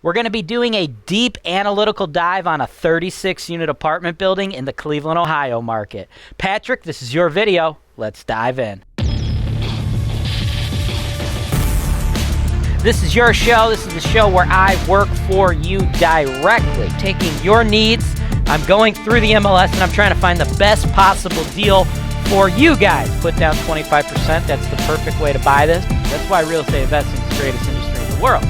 We're going to be doing a deep analytical dive on a 36-unit apartment building in the Cleveland, Ohio market. Patrick, this is your video. Let's dive in. This is your show. This is the show where I work for you directly, taking your needs. I'm going through the MLS and I'm trying to find the best possible deal for you guys. Put down 25%. That's the perfect way to buy this. That's why real estate investing is the greatest industry in the world.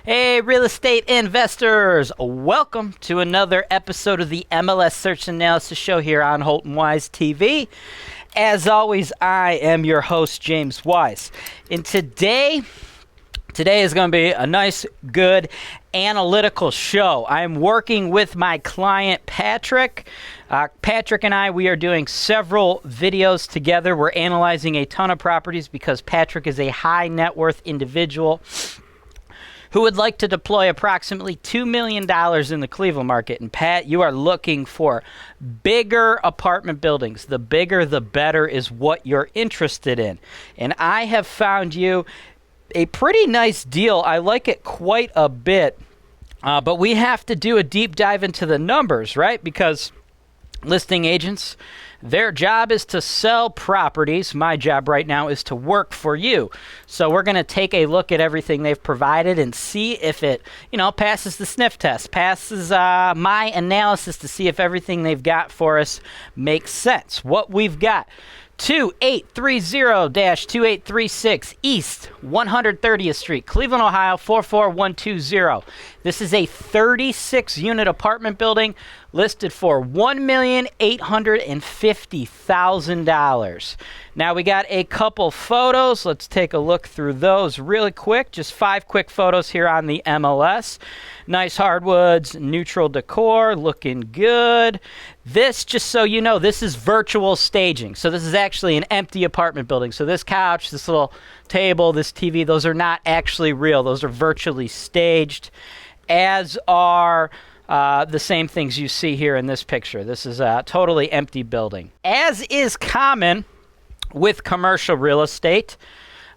Hey, real estate investors. Welcome to another episode of the MLS Search and Analysis Show here on HoltonWiseTV. As always, I am your host, James Wise. And today is going to be a nice, good, analytical show. I'm working with my client, Patrick. Patrick and we are doing several videos together. We're analyzing a ton of properties because Patrick is a high net worth individual who would like to deploy approximately $2 million in the Cleveland market. And Pat, you are looking for bigger apartment buildings. The bigger, the better is what you're interested in. And I have found you a pretty nice deal. I like it quite a bit. But we have to do a deep dive into the numbers, right? Because listing agents, their job is to sell properties. My job right now is to work for you. So we're going to take a look at everything they've provided and see if it, passes the sniff test, passes my analysis to see if everything they've got for us makes sense. What we've got: 2830-2836 East 130th Street, Cleveland, Ohio 44120. This is a 36-unit apartment building listed for $1,850,000. Now we got a couple photos. Let's take a look through those really quick. Just 5 quick photos here on the MLS. Nice hardwoods, neutral decor, looking good. This, just so you know, this is virtual staging. So this is actually an empty apartment building. So this couch, this little table, this TV, those are not actually real. Those are virtually staged, as are the same things you see here in this picture. This is a totally empty building. As is common with commercial real estate,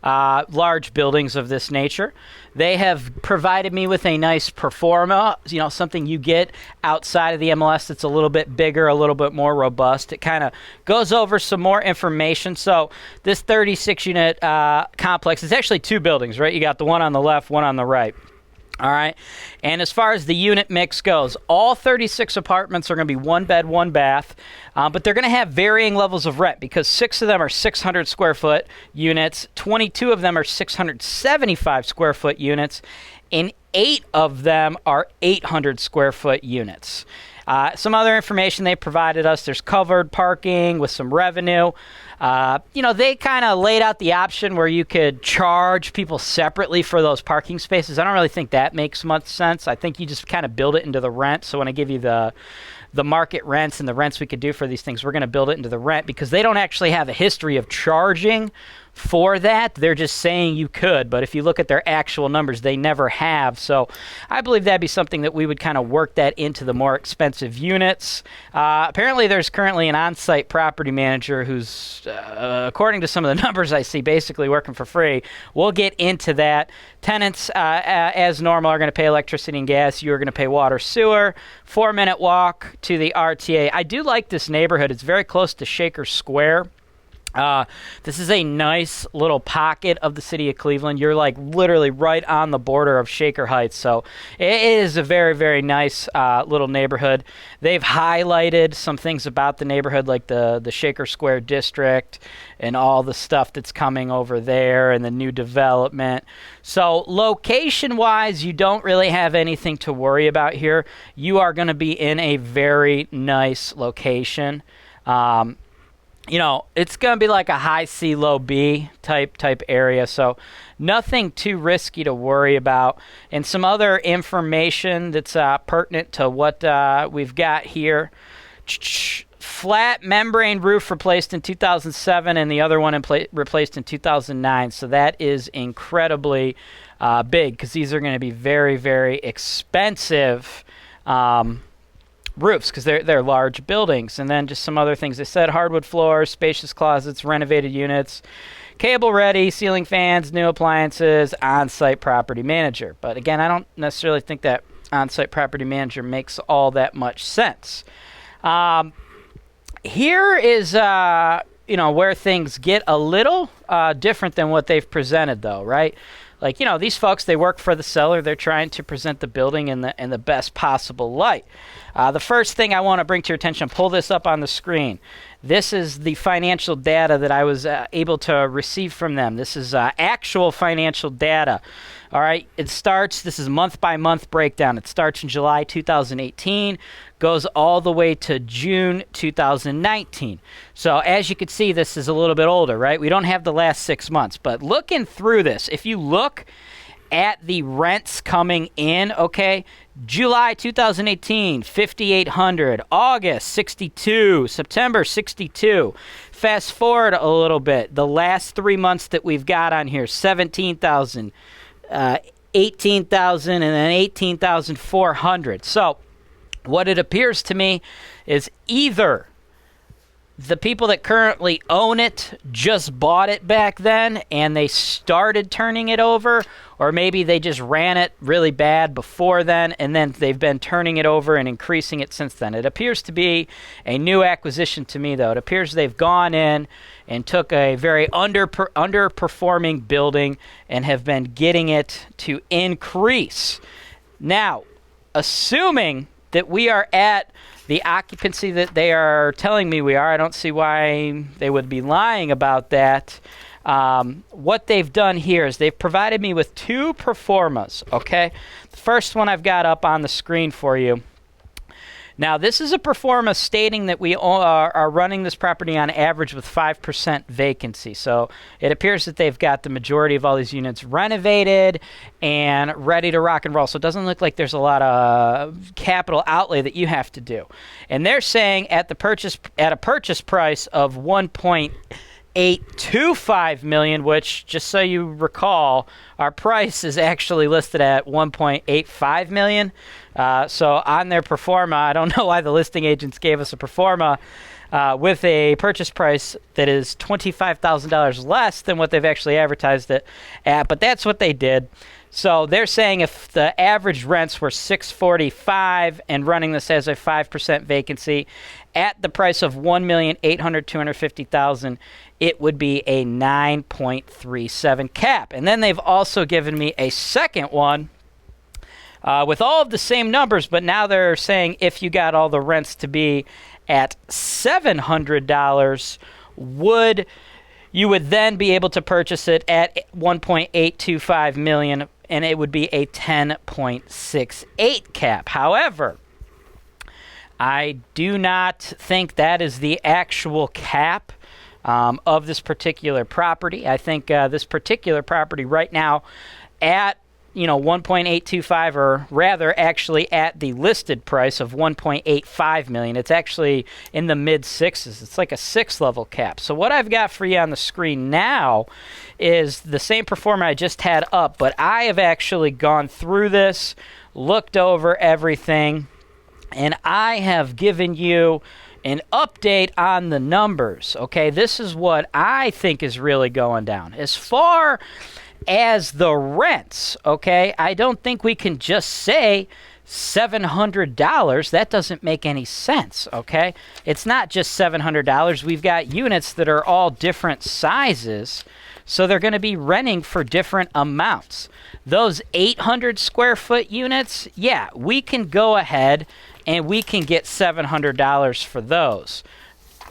large buildings of this nature, they have provided me with a nice forma, something you get outside of the MLS that's a little bit bigger, a little bit more robust. It kind of goes over some more information. So this 36-unit complex is actually 2 buildings, right? You got the one on the left, one on the right. All right. And as far as the unit mix goes, all 36 apartments are going to be 1 bed, 1 bath, but they're going to have varying levels of rent because 6 of them are 600 square foot units, 22 of them are 675 square foot units, and 8 of them are 800 square foot units. Some other information they provided us: there's covered parking with some revenue. They kind of laid out the option where you could charge people separately for those parking spaces. I don't really think that makes much sense. I think you just kind of build it into the rent. So when I give you the market rents and the rents we could do for these things, we're going to build it into the rent because they don't actually have a history of charging for that. They're just saying you could, but if you look at their actual numbers, they never have. So I believe that'd be something that we would kind of work that into the more expensive units. Apparently there's currently an on-site property manager who's, according to some of the numbers I see, basically working for free. We'll get into that. Tenants, as normal, are going to pay electricity and gas. You're going to pay water, sewer. 4-minute walk to the RTA. I do like this neighborhood. It's very close to Shaker Square. This is a nice little pocket of the city of Cleveland. You're like literally right on the border of Shaker Heights. So it is a very, very nice little neighborhood. They've highlighted some things about the neighborhood, like the Shaker Square district and all the stuff that's coming over there and the new development. So location-wise, you don't really have anything to worry about here. You are going to be in a very nice location. It's going to be like a high C, low B type area. So nothing too risky to worry about. And some other information that's pertinent to what we've got here. Flat membrane roof replaced in 2007 and the other one replaced in 2009. So that is incredibly big because these are going to be very, very expensive roofs because they're large buildings. And then just some other things they said: hardwood floors, spacious closets, renovated units, cable ready, ceiling fans, new appliances, on-site property manager. But again, I don't necessarily think that on-site property manager makes all that much sense. Here is where things get a little different than what they've presented, though, right? Like, these folks, they work for the seller. They're trying to present the building in the best possible light. The first thing I want to bring to your attention, pull this up on the screen. This is the financial data that I was able to receive from them. This is actual financial data. All right, this is month-by-month breakdown. It starts in July 2018, goes all the way to June 2019. So as you can see, this is a little bit older, right? We don't have the last 6 months, but looking through this, if you look at the rents coming in, okay, July 2018, 5,800, August 62, September 62. Fast forward a little bit, the last 3 months that we've got on here, 17,000, 18,000, and then 18,400. So what it appears to me is either the people that currently own it just bought it back then and they started turning it over, or maybe they just ran it really bad before then and then they've been turning it over and increasing it since then. It appears to be a new acquisition to me, though. It appears they've gone in and took a very underperforming building and have been getting it to increase. Now, assuming that we are at the occupancy that they are telling me we are, I don't see why they would be lying about that. What they've done here is they've provided me with 2 pro formas, okay? The first one I've got up on the screen for you. Now, this is a pro forma stating that we are running this property on average with 5% vacancy. So it appears that they've got the majority of all these units renovated and ready to rock and roll. So it doesn't look like there's a lot of capital outlay that you have to do. And they're saying at a purchase price of $1.825 million, which, just so you recall, our price is actually listed at $1.85 million. So on their pro forma, I don't know why the listing agents gave us a pro forma with a purchase price that is $25,000 less than what they've actually advertised it at, but that's what they did. So they're saying if the average rents were $645 and running this as a 5% vacancy at the price of $1,800,250,000, it would be a 9.37 cap. And then they've also given me a second one with all of the same numbers, but now they're saying if you got all the rents to be at $700, you would then be able to purchase it at $1.825 million, and it would be a 10.68 cap. However, I do not think that is the actual cap of this particular property. I think this particular property right now at 1.825, or rather actually at the listed price of $1.85 million. It's actually in the mid sixes. It's like a 6-level cap. So what I've got for you on the screen now is the same pro forma I just had up, but I have actually gone through this, looked over everything, and I have given you an update on the numbers. Okay, this is what I think is really going down. As far as the rents, okay, I don't think we can just say $700. That doesn't make any sense, okay? It's not just $700. We've got units that are all different sizes, so they're going to be renting for different amounts. Those 800 square foot units, yeah, we can go ahead and we can get $700 for those.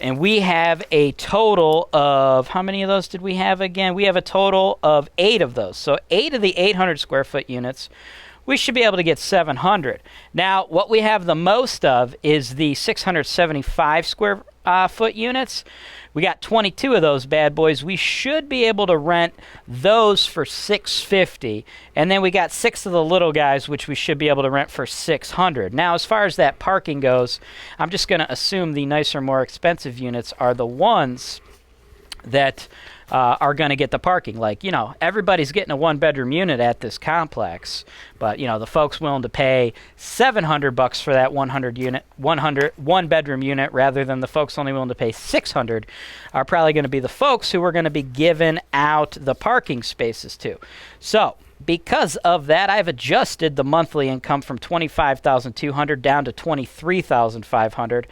And we have a total of, how many of those did we have again? We have a total of 8 of those. So 8 of the 800 square foot units, we should be able to get $700. Now, what we have the most of is the 675 square foot units. We got 22 of those bad boys. We should be able to rent those for $650. And then we got 6 of the little guys, which we should be able to rent for $600. Now, as far as that parking goes, I'm just going to assume the nicer, more expensive units are the ones that are going to get the parking. Like, everybody's getting a one-bedroom unit at this complex, but, the folks willing to pay $700 for that one-bedroom unit rather than the folks only willing to pay $600 are probably going to be the folks who are going to be giving out the parking spaces to. So, because of that, I've adjusted the monthly income from $25,200 down to $23,500.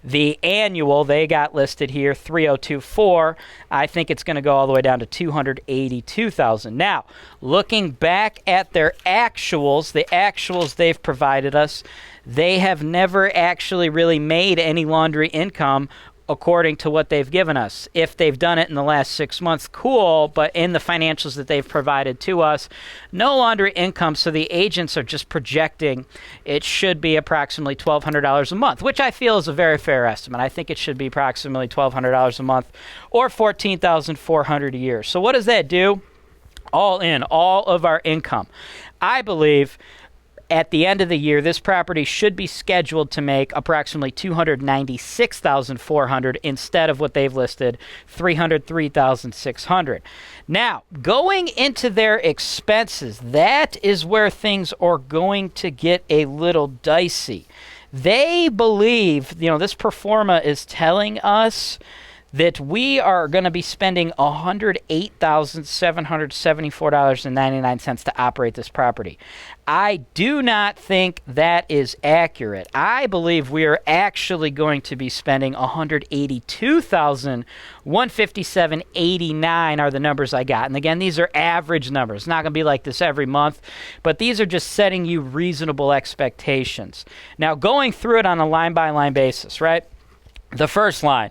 The annual, they got listed here, $3,024. I think it's going to go all the way down to $282,000. Now, looking back at their actuals, the actuals they've provided us, they have never actually really made any laundry income according to what they've given us. If they've done it in the last 6 months, cool, but in the financials that they've provided to us, no laundry income, so the agents are just projecting it should be approximately $1,200 a month, which I feel is a very fair estimate. I think it should be approximately $1,200 a month or $14,400 a year. So what does that do? All in, all of our income. I believe at the end of the year, this property should be scheduled to make approximately $296,400 instead of what they've listed, $303,600. Now, going into their expenses, that is where things are going to get a little dicey. They believe, this pro forma is telling us that we are going to be spending $108,774.99 to operate this property. I do not think that is accurate. I believe we are actually going to be spending $182,157.89 are the numbers I got. And again, these are average numbers. It's not going to be like this every month, but these are just setting you reasonable expectations. Now, going through it on a line-by-line basis, right? The first line.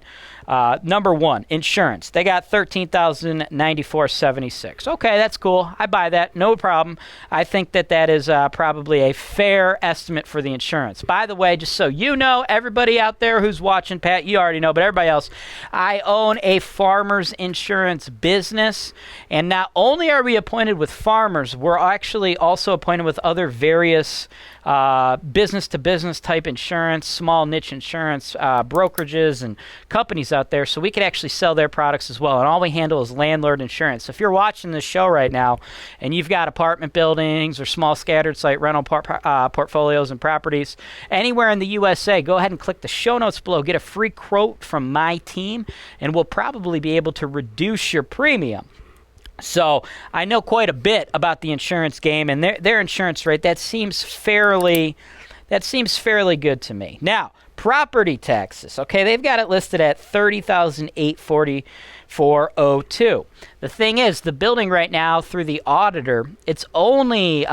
Number one, insurance. They got $13,094.76. Okay, that's cool. I buy that. No problem. I think that is probably a fair estimate for the insurance. By the way, just so you know, everybody out there who's watching, Pat, you already know, but everybody else, I own a farmer's insurance business. And not only are we appointed with farmers, we're actually also appointed with other various business-to-business type insurance, small niche insurance brokerages and companies out there, so we could actually sell their products as well. And all we handle is landlord insurance. So if you're watching this show right now and you've got apartment buildings or small scattered site rental portfolios and properties anywhere in the USA, go ahead and click the show notes below. Get a free quote from my team, and we'll probably be able to reduce your premium. So I know quite a bit about the insurance game, and their insurance rate, that seems fairly good to me. Now, property taxes. Okay, they've got it listed at $30,844.02. The thing is, the building right now through the auditor, it's only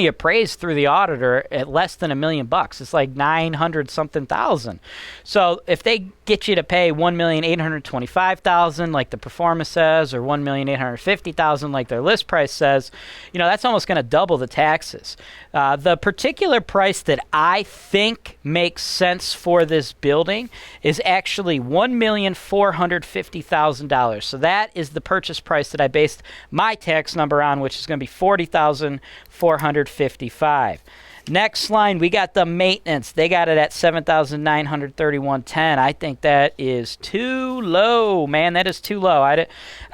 appraised through the auditor at less than $1 million. It's like 900 something thousand. So if they get you to pay $1,825,000 like the pro forma says, or $1,850,000 like their list price says, that's almost going to double the taxes. The particular price that I think makes sense for this building is actually $1,450,000. So that is the purchase price that I based my tax number on, which is going to be $40,455. Next line, we got the maintenance. They got it at $7,931.10. I think that is too low, man. That is too low. I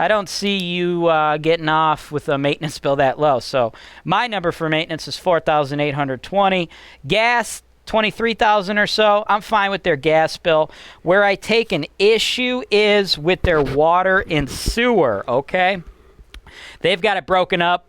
don't see you getting off with a maintenance bill that low. So my number for maintenance is $4,820. Gas, $23,000 or so. I'm fine with their gas bill. Where I take an issue is with their water and sewer. Okay, they've got it broken up.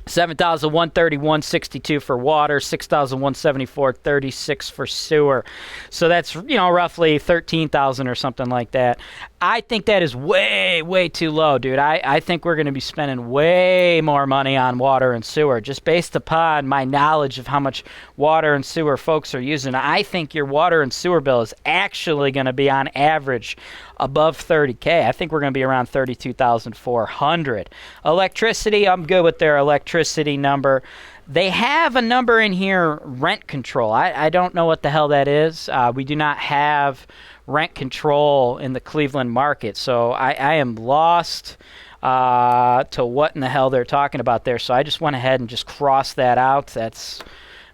$7,131.62 for water, $6,174.36 for sewer. So that's, roughly $13,000 or something like that. I think that is way, way too low, dude. I think we're going to be spending way more money on water and sewer just based upon my knowledge of how much water and sewer folks are using. I think your water and sewer bill is actually going to be on average above $30K. I think we're going to be around $32,400. Electricity, I'm good with their electricity number. They have a number in here, rent control. I don't know what the hell that is. We do not have rent control in the Cleveland market, so I am lost to what in the hell they're talking about there. So I just went ahead and just crossed that out. I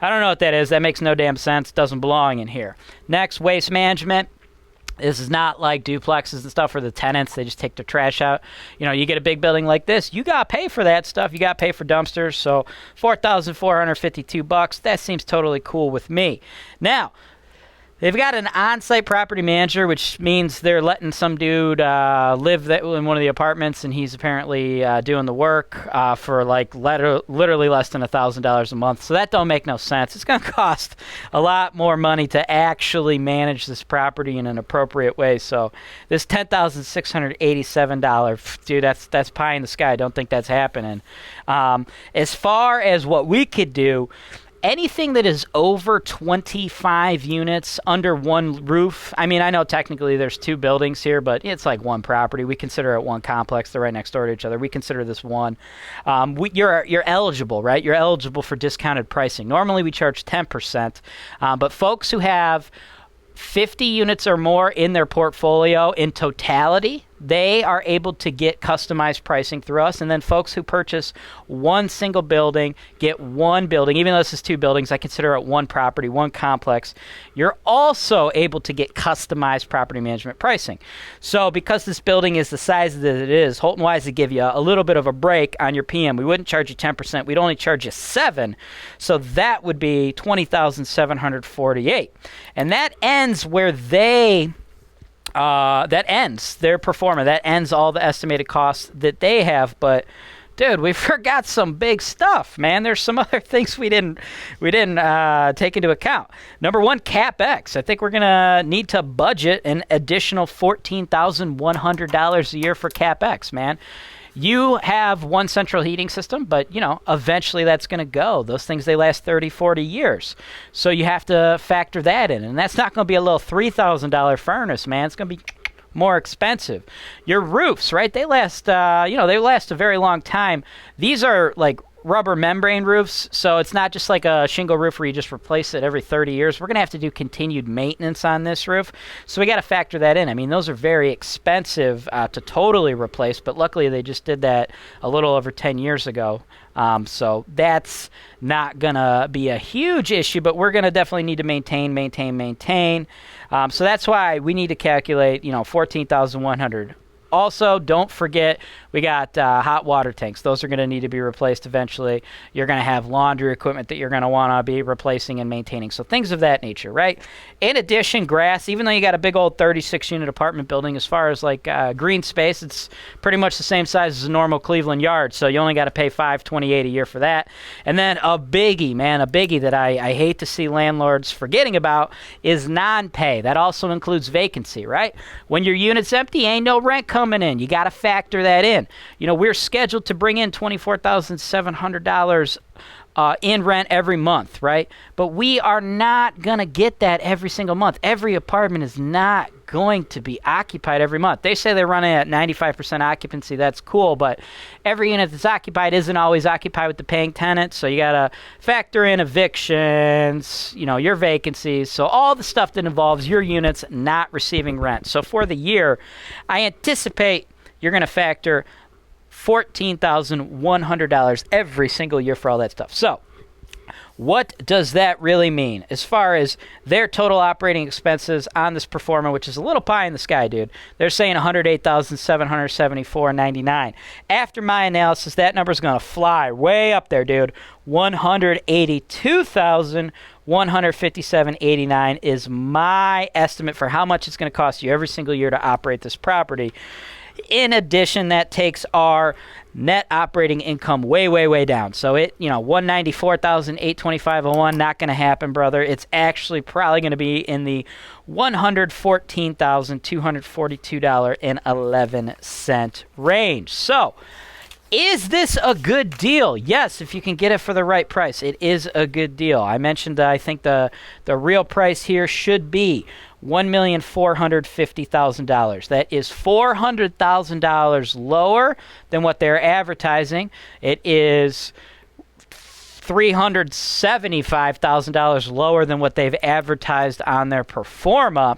don't know what that is. That makes no damn sense. Doesn't belong in here. Next, waste management. This is not like duplexes and stuff for the tenants. They just take their trash out. You know, you get a big building like this, you got to pay for that stuff. You got to pay for dumpsters. So $4,452, that seems totally cool with me. Now, they've got an on-site property manager, which means they're letting some dude live in one of the apartments, and he's apparently doing the work for like literally less than $1,000 a month. So that don't make no sense. It's going to cost a lot more money to actually manage this property in an appropriate way. So this $10,687, dude, that's pie in the sky. I don't think that's happening. As far as what we could do, anything that is over 25 units under one roof, I mean, I know technically there's 2 buildings here, but it's like one property. We consider it one complex. They're right next door to each other. We consider this one. You're eligible, right? You're eligible for discounted pricing. Normally we charge 10%, but folks who have 50 units or more in their portfolio in totality, they are able to get customized pricing through us. And then folks who purchase one single building get one building. Even though this is 2 buildings, I consider it one property, one complex. You're also able to get customized property management pricing. So because this building is the size that it is, HoltonWise would give you a little bit of a break on your PM. We wouldn't charge you 10%. We'd only charge you 7%. So that would be $20,748. And that ends where that ends their performance. That ends all the estimated costs that they have. But dude, we forgot some big stuff, man. There's some other things we didn't take into account. Number one, CapEx. I think we're gonna need to budget an additional $14,100 a year for CapEx, man. You have one central heating system, but, you know, eventually that's going to go. Those things, they last 30, 40 years. So you have to factor that in. And that's not going to be a little $3,000 furnace, man. It's going to be more expensive. Your roofs, right? They last, they last a very long time. These are like rubber membrane roofs, so it's not just like a shingle roof where you just replace it every 30 years. We're going to have to do continued maintenance on this roof, so we got to factor that in. I mean, those are very expensive to totally replace, but luckily they just did that a little over 10 years ago. So that's not going to be a huge issue, but we're going to definitely need to maintain. So that's why we need to calculate, $14,100. Also, don't forget, we got hot water tanks. Those are going to need to be replaced eventually. You're going to have laundry equipment that you're going to want to be replacing and maintaining. So things of that nature, right? In addition, grass, even though you got a big old 36-unit apartment building, as far as like green space, it's pretty much the same size as a normal Cleveland yard. So you only got to pay $528 a year for that. And then a biggie, man, a biggie that I hate to see landlords forgetting about is non-pay. That also includes vacancy, right? When your unit's empty, ain't no rent coming in. You got to factor that in. We're scheduled to bring in $24,700 in rent every month, right? But we are not going to get that every single month. Every apartment is not going to be occupied every month. They say they're running at 95% occupancy. That's cool, but every unit that's occupied isn't always occupied with the paying tenant, so you got to factor in evictions, your vacancies, so all the stuff that involves your units not receiving rent. So for the year, I anticipate you're going to factor $14,100 every single year for all that stuff. So what does that really mean as far as their total operating expenses on this pro forma, which is a little pie in the sky, dude? They're saying $108,774.99. After my analysis, that number is going to fly way up there, dude. $182,157.89 is my estimate for how much it's going to cost you every single year to operate this property. In addition, that takes our net operating income way, way, way down. So $194,825.01, not going to happen, brother. It's actually probably going to be in the $114,242.11 range. So, is this a good deal? Yes, if you can get it for the right price, it is a good deal. I mentioned I think the real price here should be $1,450,000. That is $400,000 lower than what they're advertising. It is $375,000 lower than what they've advertised on their pro forma.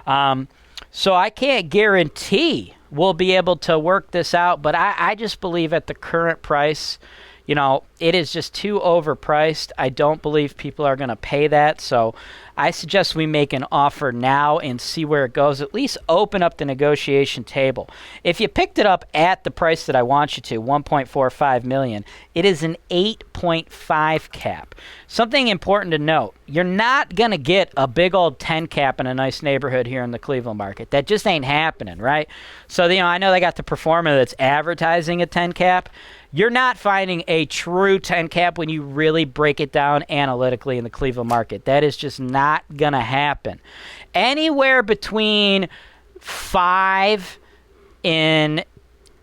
So I can't guarantee we'll be able to work this out, but I just believe at the current price, you know, it is just too overpriced. I don't believe people are going to pay that. So I suggest we make an offer now and see where it goes. At least open up the negotiation table. If you picked it up at the price that I want you to, $1.45 million, it is an 8.5 cap. Something important to note, you're not going to get a big old 10 cap in a nice neighborhood here in the Cleveland market. That just ain't happening, right? So, you know, I know they got the performer that's advertising a 10 cap. You're not finding a true 10 cap when you really break it down analytically in the Cleveland market. That is just not going to happen. Anywhere between 5 and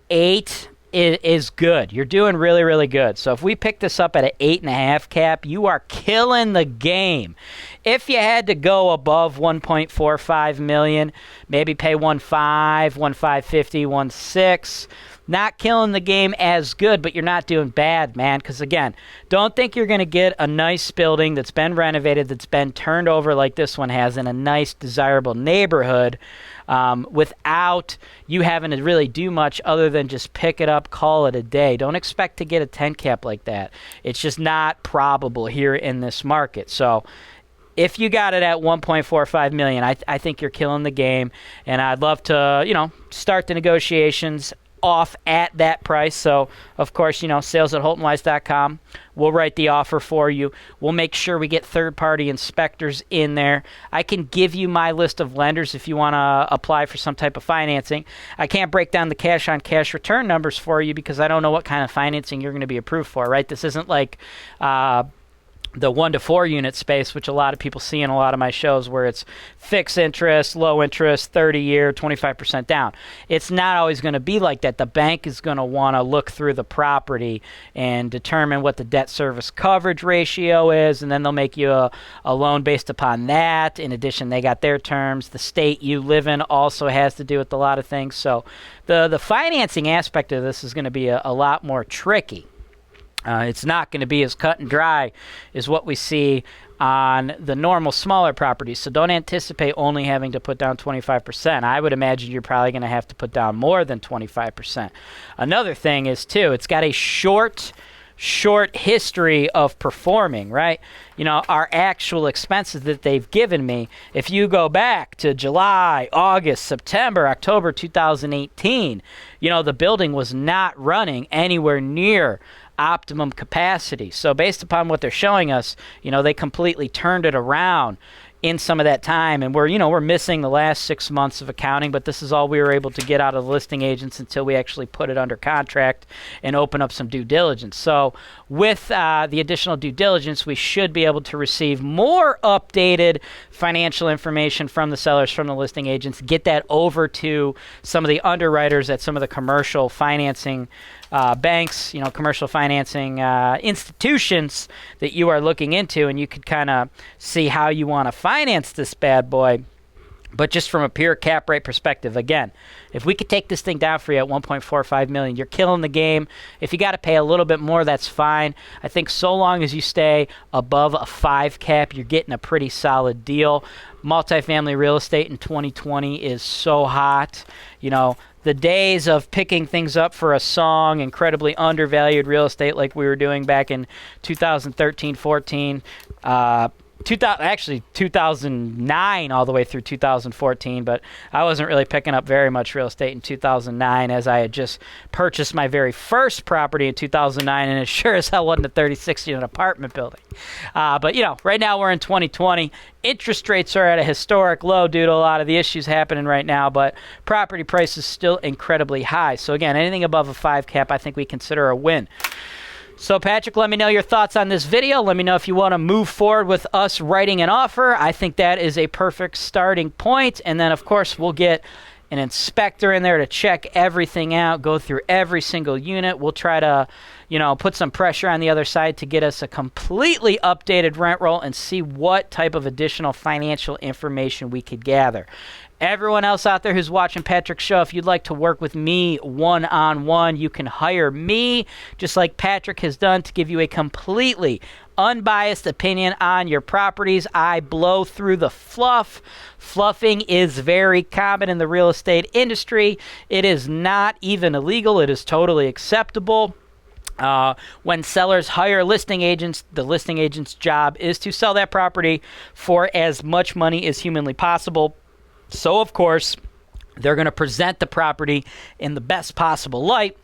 8 is good. You're doing really, really good. So if we pick this up at an 8.5 cap, you are killing the game. If you had to go above 1.45 million, maybe pay 1.5, 1.550, 1.6. Not killing the game as good, but you're not doing bad, man. Because, again, don't think you're going to get a nice building that's been renovated, that's been turned over like this one has in a nice, desirable neighborhood without you having to really do much other than just pick it up, call it a day. Don't expect to get a 10 cap like that. It's just not probable here in this market. So if you got it at 1.45 million, I think you're killing the game. And I'd love to, you know, start the negotiations off at that price. So, of course, you know, sales at HoltonWise.com. We'll write the offer for you. We'll make sure we get third-party inspectors in there. I can give you my list of lenders if you want to apply for some type of financing. I can't break down the cash-on-cash return numbers for you because I don't know what kind of financing you're going to be approved for, right? This isn't like the 1 to 4 unit space, which a lot of people see in a lot of my shows where it's fixed interest, low interest, 30-year, 25% down. It's not always going to be like that. The bank is going to want to look through the property and determine what the debt service coverage ratio is, and then they'll make you a loan based upon that. In addition, they got their terms. The state you live in also has to do with a lot of things. So the financing aspect of this is going to be a lot more tricky. It's not going to be as cut and dry as what we see on the normal smaller properties. So don't anticipate only having to put down 25%. I would imagine you're probably going to have to put down more than 25%. Another thing is, too, it's got a short history of performing, right? You know, our actual expenses that they've given me, if you go back to July, August, September, October 2018, you know, the building was not running anywhere near optimum capacity. So based upon what they're showing us, you know, they completely turned it around in some of that time, and we're missing the last 6 months of accounting, but this is all we were able to get out of the listing agents until we actually put it under contract and open up some due diligence. So with the additional due diligence, we should be able to receive more updated financial information from the sellers, from the listing agents, get that over to some of the underwriters at some of the commercial financing banks, you know, commercial financing institutions that you are looking into, and you could kind of see how you want to finance this bad boy. But just from a pure cap rate perspective, again, if we could take this thing down for you at $1.45 million, you're killing the game. If you got to pay a little bit more, that's fine. I think so long as you stay above a 5 cap, you're getting a pretty solid deal. Multifamily real estate in 2020 is so hot. You know, the days of picking things up for a song, incredibly undervalued real estate like we were doing back in 2013, 14, 2009 all the way through 2014, but I wasn't really picking up very much real estate in 2009 as I had just purchased my very first property in 2009, and it sure as hell wasn't a 36-unit apartment building. But, you know, right now we're in 2020. Interest rates are at a historic low due to a lot of the issues happening right now, but property prices still incredibly high. So, again, anything above a 5 cap I think we consider a win. So, Patrick, let me know your thoughts on this video. Let me know if you want to move forward with us writing an offer. I think that is a perfect starting point. And then, of course, we'll get an inspector in there to check everything out, go through every single unit. We'll try to, you know, put some pressure on the other side to get us a completely updated rent roll and see what type of additional financial information we could gather. Everyone else out there who's watching Patrick's show, if you'd like to work with me one-on-one, you can hire me, just like Patrick has done, to give you a completely unbiased opinion on your properties. I blow through the fluff. Fluffing is very common in the real estate industry. It is not even illegal. It is totally acceptable. When sellers hire listing agents, the listing agent's job is to sell that property for as much money as humanly possible. So, of course, they're going to present the property in the best possible light,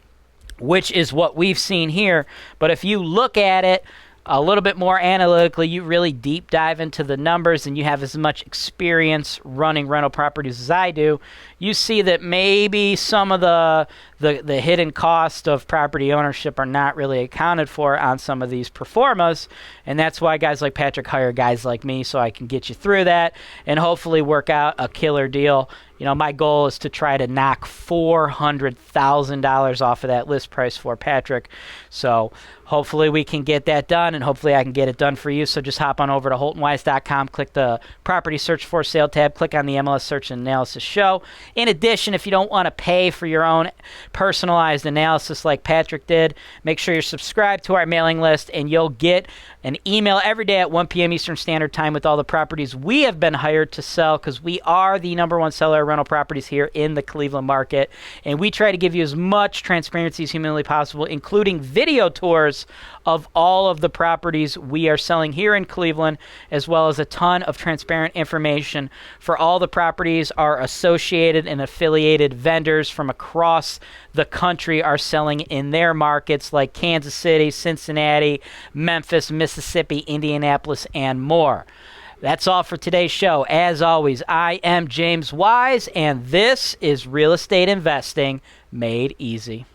which is what we've seen here. But if you look at it a little bit more analytically, you really deep dive into the numbers and you have as much experience running rental properties as I do, you see that maybe some of the hidden cost of property ownership are not really accounted for on some of these performas. And that's why guys like Patrick hire guys like me, so I can get you through that and hopefully work out a killer deal. You know, my goal is to try to knock $400,000 off of that list price for Patrick. So hopefully we can get that done, and hopefully I can get it done for you. So just hop on over to HoltonWise.com, click the property search for sale tab, click on the MLS search and analysis show. In addition, if you don't want to pay for your own personalized analysis like Patrick did, make sure you're subscribed to our mailing list, and you'll get an email every day at 1 p.m. Eastern Standard Time with all the properties we have been hired to sell, because we are the #1 seller of rental properties here in the Cleveland market. And we try to give you as much transparency as humanly possible, including video tours of all of the properties we are selling here in Cleveland, as well as a ton of transparent information for all the properties our associated and affiliated vendors from across the country are selling in their markets, like Kansas City, Cincinnati, Memphis, Mississippi, Indianapolis, and more. That's all for today's show. As always, I am James Wise, and this is Real Estate Investing Made Easy.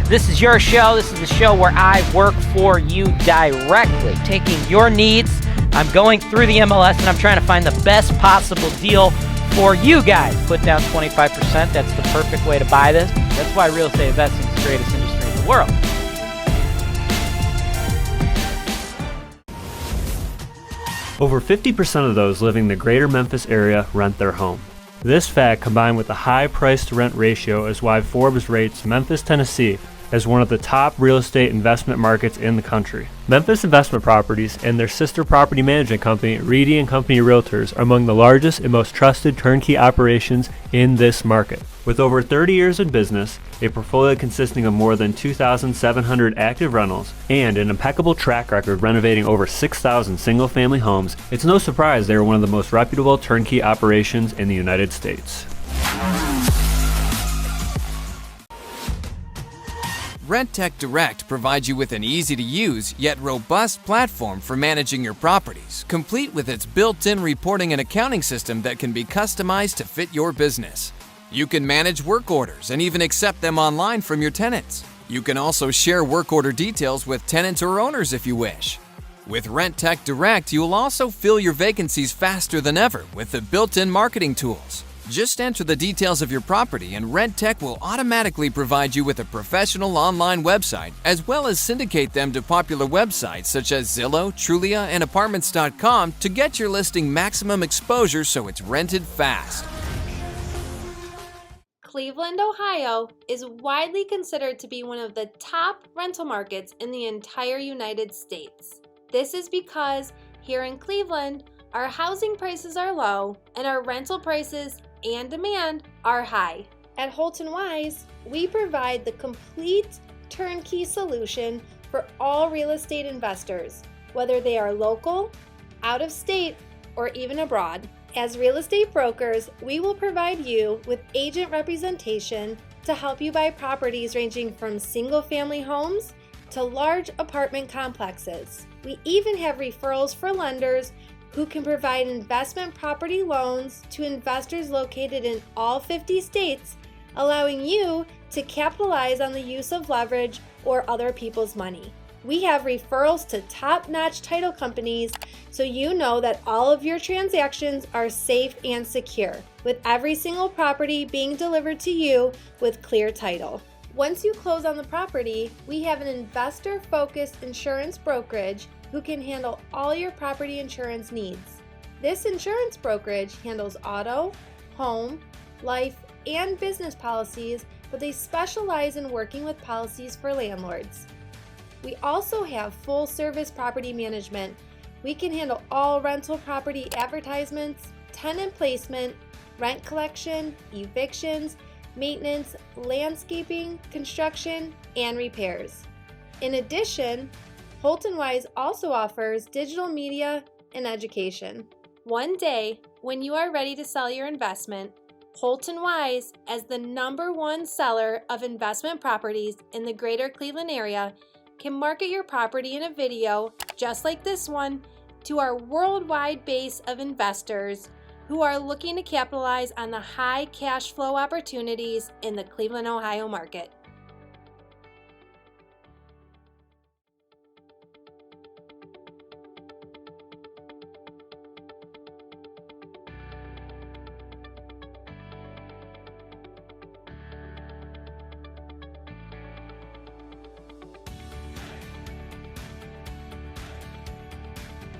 This is your show. This is the show where I work for you directly, taking your needs. I'm going through the MLS, and I'm trying to find the best possible deal for you guys. Put down 25%. That's the perfect way to buy this. That's why real estate investing is the greatest industry in the world. Over 50% of those living in the greater Memphis area rent their home. This fact, combined with the high price-to-rent ratio, is why Forbes rates Memphis, Tennessee as one of the top real estate investment markets in the country. Memphis Investment Properties and their sister property management company, Reedy & Company Realtors, are among the largest and most trusted turnkey operations in this market. With over 30 years in business, a portfolio consisting of more than 2,700 active rentals, and an impeccable track record renovating over 6,000 single-family homes, it's no surprise they are one of the most reputable turnkey operations in the United States. RentTech Direct provides you with an easy-to-use yet robust platform for managing your properties, complete with its built-in reporting and accounting system that can be customized to fit your business. You can manage work orders and even accept them online from your tenants. You can also share work order details with tenants or owners if you wish. With RentTech Direct, you will also fill your vacancies faster than ever with the built-in marketing tools. Just enter the details of your property and RentTech will automatically provide you with a professional online website, as well as syndicate them to popular websites such as Zillow, Trulia, and Apartments.com to get your listing maximum exposure so it's rented fast. Cleveland, Ohio is widely considered to be one of the top rental markets in the entire United States. This is because here in Cleveland, our housing prices are low and our rental prices and demand are high. At Holton Wise, we provide the complete turnkey solution for all real estate investors, whether they are local, out of state, or even abroad. As real estate brokers, we will provide you with agent representation to help you buy properties ranging from single-family homes to large apartment complexes. We even have referrals for lenders who can provide investment property loans to investors located in all 50 states, allowing you to capitalize on the use of leverage or other people's money. We have referrals to top-notch title companies, so you know that all of your transactions are safe and secure, with every single property being delivered to you with clear title. Once you close on the property, we have an investor-focused insurance brokerage who can handle all your property insurance needs. This insurance brokerage handles auto, home, life, and business policies, but they specialize in working with policies for landlords. We also have full-service property management. We can handle all rental property advertisements, tenant placement, rent collection, evictions, maintenance, landscaping, construction, and repairs. In addition, HoltonWise also offers digital media and education. One day, when you are ready to sell your investment, HoltonWise, as the #1 seller of investment properties in the greater Cleveland area, can market your property in a video just like this one to our worldwide base of investors who are looking to capitalize on the high cash flow opportunities in the Cleveland, Ohio market.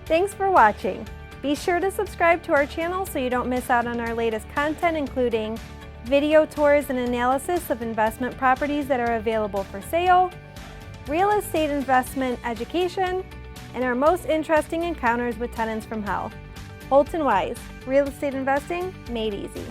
Thanks for watching. Be sure to subscribe to our channel so you don't miss out on our latest content, including video tours and analysis of investment properties that are available for sale, real estate investment education, and our most interesting encounters with tenants from hell. HoltonWise, real estate investing made easy.